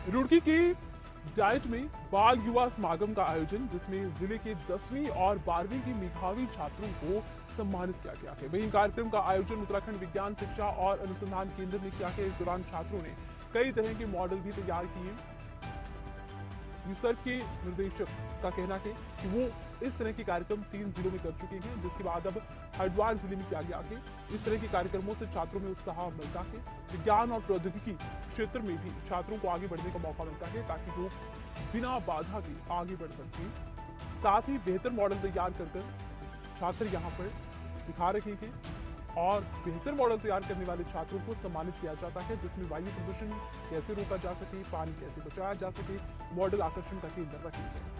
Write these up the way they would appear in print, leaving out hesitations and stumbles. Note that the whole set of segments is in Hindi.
रुड़की के डाइट में बाल युवा समागम का आयोजन, जिसमें जिले के 10वीं और 12वीं की मेधावी छात्रों को सम्मानित किया गया है। वहीं कार्यक्रम का आयोजन उत्तराखंड विज्ञान शिक्षा और अनुसंधान केंद्र ने किया है। इस दौरान छात्रों ने कई तरह के मॉडल भी तैयार किए। यूसर्क के निर्देशक का कहना है कि वो इस तरह के कार्यक्रम 3 जिलों में कर चुके हैं, जिसके बाद अब हरिद्वार जिले में किया गया है। इस तरह के कार्यक्रमों से छात्रों में उत्साह मिलता है। विज्ञान और प्रौद्योगिकी क्षेत्र में भी छात्रों को आगे बढ़ने का मौका मिलता है, ताकि वो बिना बाधा के आगे बढ़ सकें। साथ ही बेहतर मॉडल तैयार कर छात्र यहाँ पर दिखा रहे हैं और बेहतर मॉडल तैयार करने वाले छात्रों को सम्मानित किया जाता है, जिसमें वायु प्रदूषण कैसे रोका जा सके, पानी कैसे बचाया जा सके, मॉडल आकर्षण का केंद्र रखेंगे।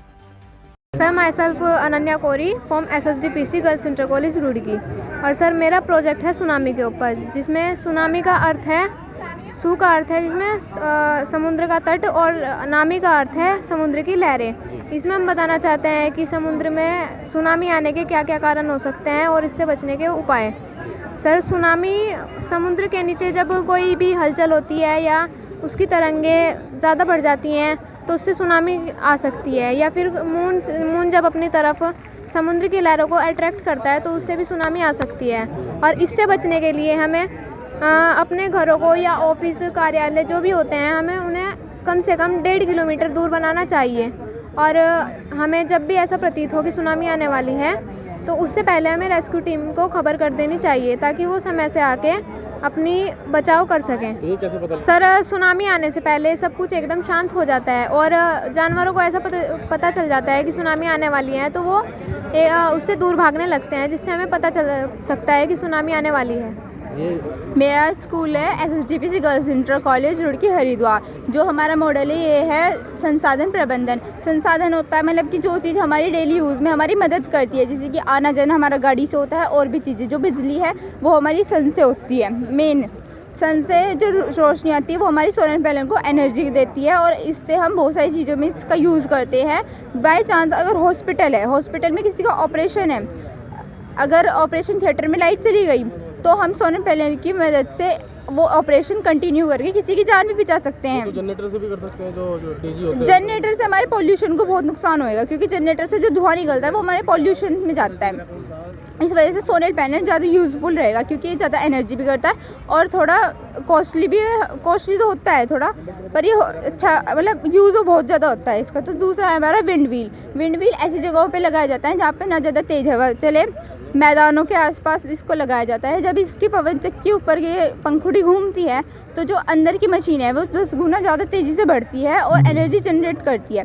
Sir, myself Ananya Kori from SSDPC girls inter college Roorkee. और सर, मेरा प्रोजेक्ट है सुनामी के ऊपर, जिसमें सुनामी का अर्थ है, सू का अर्थ है जिसमें समुद्र का तट, और नामी का अर्थ है समुद्र की लहरें। इसमें हम बताना चाहते हैं कि समुद्र में सुनामी आने के क्या क्या कारण हो सकते हैं और इससे बचने के उपाय। सर, सुनामी समुद्र के नीचे जब कोई भी हलचल होती है या उसकी तरंगें ज़्यादा बढ़ जाती हैं तो उससे सुनामी आ सकती है, या फिर मून जब अपनी तरफ समुद्र की लहरों को अट्रैक्ट करता है तो उससे भी सुनामी आ सकती है। और इससे बचने के लिए हमें अपने घरों को या ऑफिस कार्यालय जो भी होते हैं, हमें उन्हें कम से कम 1.5 किलोमीटर दूर बनाना चाहिए। और हमें जब भी ऐसा प्रतीत हो कि सुनामी आने वाली है तो उससे पहले हमें रेस्क्यू टीम को खबर कर देनी चाहिए, ताकि वो समय से आके अपनी बचाव कर सकें। ये कैसे पता? सर, सुनामी आने से पहले सब कुछ एकदम शांत हो जाता है और जानवरों को ऐसा पता चल जाता है कि सुनामी आने वाली है, तो वो उससे दूर भागने लगते हैं, जिससे हमें पता चल सकता है कि सुनामी आने वाली है। मेरा स्कूल है SSDPC girls inter college Roorkee Haridwar. जो हमारा मॉडल है ये है संसाधन प्रबंधन। संसाधन होता है मतलब कि जो चीज़ हमारी डेली यूज़ में हमारी मदद करती है, जैसे कि आना जाना हमारा गाड़ी से होता है, और भी चीज़ें। जो बिजली है वो हमारी सन से होती है। मेन सन से जो रोशनी आती है वो हमारी सोलर पैनल को एनर्जी देती है, और इससे हम बहुत सारी चीज़ों में इसका यूज़ करते हैं। बाई चांस अगर हॉस्पिटल है, हॉस्पिटल में किसी का ऑपरेशन है, अगर ऑपरेशन थिएटर में लाइट चली गई तो हम सोलर पैनल की मदद से वो ऑपरेशन कंटिन्यू करके किसी की जान भी बचा सकते हैं। तो जनरेटर से भी कर सकते हैं? जो डीजी होता है, जनरेटर से हमारे पॉल्यूशन को बहुत नुकसान होएगा, क्योंकि जनरेटर से जो धुआं निकलता है वो हमारे पॉल्यूशन में जाता है। इस वजह से सोलर पैनल ज़्यादा यूज़फुल रहेगा, क्योंकि ये ज़्यादा एनर्जी भी करता है और थोड़ा कॉस्टली भी है। कॉस्टली तो होता है थोड़ा, पर ये अच्छा मतलब यूज़ बहुत ज़्यादा होता है इसका। तो दूसरा है हमारा विंड व्हील। विंड व्हील ऐसी जगहों पे लगाया जाता है जहाँ पे ना ज़्यादा तेज़ हवा चले, मैदानों के आसपास इसको लगाया जाता है। जब इसकी पवन चक्की ऊपर ये पंखुड़ी घूमती है तो जो अंदर की मशीन है वो 10 गुना ज़्यादा तेज़ी से बढ़ती है और एनर्जी जनरेट करती है।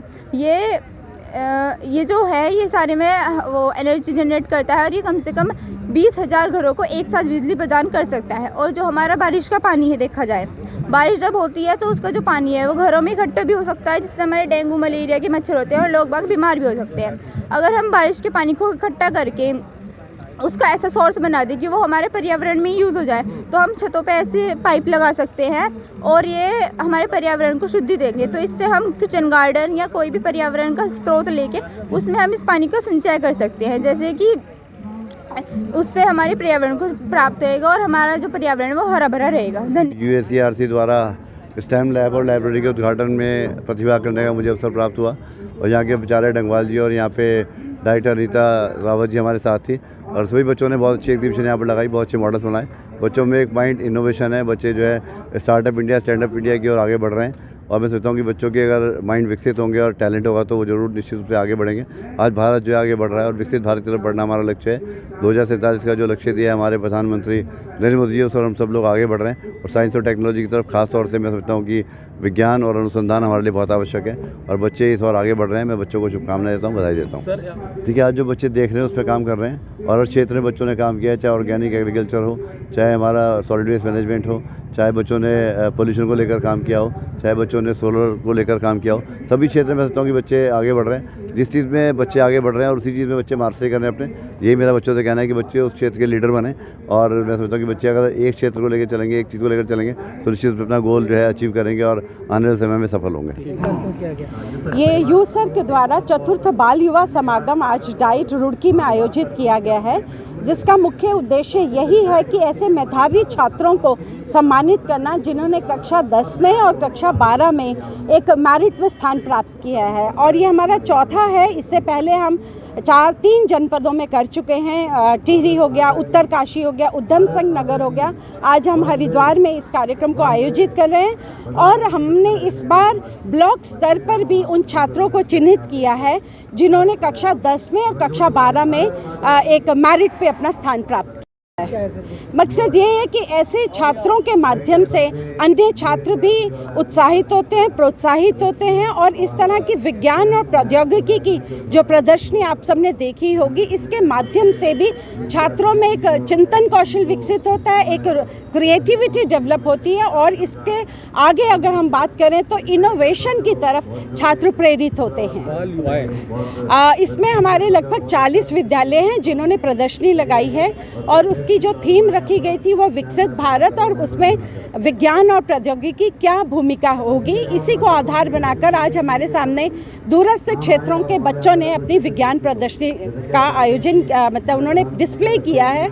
ये जो है ये सारे में वो एनर्जी जनरेट करता है, और ये कम से कम 20,000 घरों को एक साथ बिजली प्रदान कर सकता है। और जो हमारा बारिश का पानी है, देखा जाए बारिश जब होती है तो उसका जो पानी है वो घरों में इकट्ठा भी हो सकता है, जिससे हमारे डेंगू मलेरिया के मच्छर होते हैं और लोग बाग बीमार भी हो सकते हैं। अगर हम बारिश के पानी को इकट्ठा करके उसका ऐसा सोर्स बना दें कि वो हमारे पर्यावरण में यूज़ हो जाए, तो हम छतों पे ऐसे पाइप लगा सकते हैं और ये हमारे पर्यावरण को शुद्धि देंगे। तो इससे हम किचन गार्डन या कोई भी पर्यावरण का स्रोत लेके उसमें हम इस पानी का संचय कर सकते हैं, जैसे कि उससे हमारे पर्यावरण को प्राप्त होएगा और हमारा जो पर्यावरण है वो हरा भरा रहेगा। धन्यवाद। USERC द्वारा स्टेम लैब और लाइब्रेरी के उद्घाटन में प्रतिभा करने का मुझे अवसर प्राप्त हुआ, और यहाँ के आचार्य डंगवाल जी और यहाँ पे डायरेक्टर रीता रावत जी हमारे साथ थी, और सभी बच्चों ने बहुत अच्छी एग्जीबिशन यहाँ पर लगाई, बहुत अच्छे मॉडल्स बनाए। बच्चों में एक माइंड इनोवेशन है, बच्चे जो है स्टार्टअप इंडिया स्टैंडअप इंडिया की ओर आगे बढ़ रहे हैं, और मैं सोचता हूँ कि बच्चों के अगर माइंड विकसित होंगे और टैलेंट होगा तो वो जरूर निश्चित रूप से आगे बढ़ेंगे। आज भारत जो है आगे बढ़ रहा है और विकसित भारत की तरफ बढ़ना हमारा लक्ष्य है। 2047 का जो लक्ष्य दिया है हमारे प्रधानमंत्री नरेंद्र मोदी जी, उस पर हम सब लोग आगे बढ़ रहे हैं, और साइंस और टेक्नोलॉजी की तरफ खास तौर से मैं समझता हूँ कि विज्ञान और अनुसंधान हमारे लिए बहुत आवश्यक है, और बच्चे इस बार आगे बढ़ रहे हैं। मैं बच्चों को शुभकामनाएं देता हूँ, बधाई देता हूँ। ठीक है, आज जो बच्चे देख रहे हैं उस पर काम कर रहे हैं, और हर क्षेत्र में बच्चों ने काम किया है, चाहे ऑर्गेनिक एग्रीकल्चर हो, चाहे हमारा सॉलिड वेस्ट मैनेजमेंट हो, चाहे बच्चों ने पोल्यूशन को लेकर काम किया हो, चाहे बच्चों ने सोलर को लेकर काम किया हो। सभी क्षेत्र में समझता हूँ कि बच्चे आगे बढ़ रहे हैं। जिस चीज़ में बच्चे आगे बढ़ रहे हैं और उसी चीज़ में बच्चे मार्क्स कर रहे हैं अपने, यही मेरा बच्चों से कहना है कि बच्चे उस क्षेत्र के लीडर बने। और मैं समझता हूँ कि बच्चे अगर एक क्षेत्र को लेकर चलेंगे, एक चीज़ को लेकर चलेंगे, तो निश्चित रूप से अपना गोल जो है अचीव करेंगे और आने वाले समय में सफल होंगे। ये यूसर्क के द्वारा चतुर्थ बाल युवा समागम आज डाइट रुड़की में आयोजित किया गया है, जिसका मुख्य उद्देश्य यही है कि ऐसे मेधावी छात्रों को सम्मानित करना जिन्होंने कक्षा 10 में और कक्षा 12 में एक मेरिट में स्थान प्राप्त किया है। और ये हमारा चौथा है। इससे पहले हम 3 जनपदों में कर चुके हैं। टिहरी हो गया, उत्तरकाशी हो गया, उधम सिंह नगर हो गया। आज हम हरिद्वार में इस कार्यक्रम को आयोजित कर रहे हैं और हमने इस बार ब्लॉक स्तर पर भी उन छात्रों को चिन्हित किया है जिन्होंने कक्षा 10 में और कक्षा 12 में एक मेरिट पे अपना स्थान प्राप्त किया। मकसद ये है कि ऐसे छात्रों के माध्यम से अन्य छात्र भी उत्साहित होते हैं, प्रोत्साहित होते हैं और इस तरह की विज्ञान और प्रौद्योगिकी की जो प्रदर्शनी आप सबने देखी होगी, इसके माध्यम से भी छात्रों में एक चिंतन कौशल विकसित होता है, एक क्रिएटिविटी डेवलप होती है और इसके आगे अगर हम बात करें तो इनोवेशन की तरफ छात्र प्रेरित होते हैं। इसमें हमारे लगभग 40 विद्यालय हैं जिन्होंने प्रदर्शनी लगाई है और उसकी जो थीम रखी गई थी वो विकसित भारत और उसमें विज्ञान और प्रौद्योगिकी क्या भूमिका होगी, इसी को आधार बनाकर आज हमारे सामने दूरस्थ क्षेत्रों के बच्चों ने अपनी विज्ञान प्रदर्शनी का आयोजन मतलब उन्होंने डिस्प्ले किया है।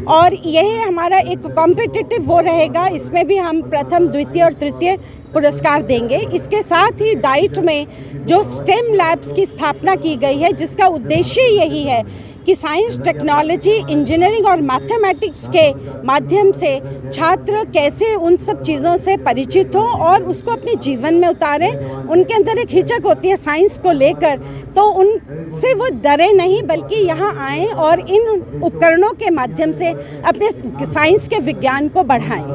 और यही हमारा एक कॉम्पिटिटिव वो रहेगा, इसमें भी हम प्रथम, द्वितीय और तृतीय पुरस्कार देंगे। इसके साथ ही डाइट में जो स्टेम लैब्स की स्थापना की गई है जिसका उद्देश्य यही है कि साइंस, टेक्नोलॉजी, इंजीनियरिंग और मैथमेटिक्स के माध्यम से छात्र कैसे उन सब चीज़ों से परिचित हों और उसको अपने जीवन में उतारें। उनके अंदर एक हिचक होती है साइंस को लेकर, तो उनसे वो डरे नहीं बल्कि यहाँ आएँ और इन उपकरणों के माध्यम से अपने साइंस के विज्ञान को बढ़ाएं।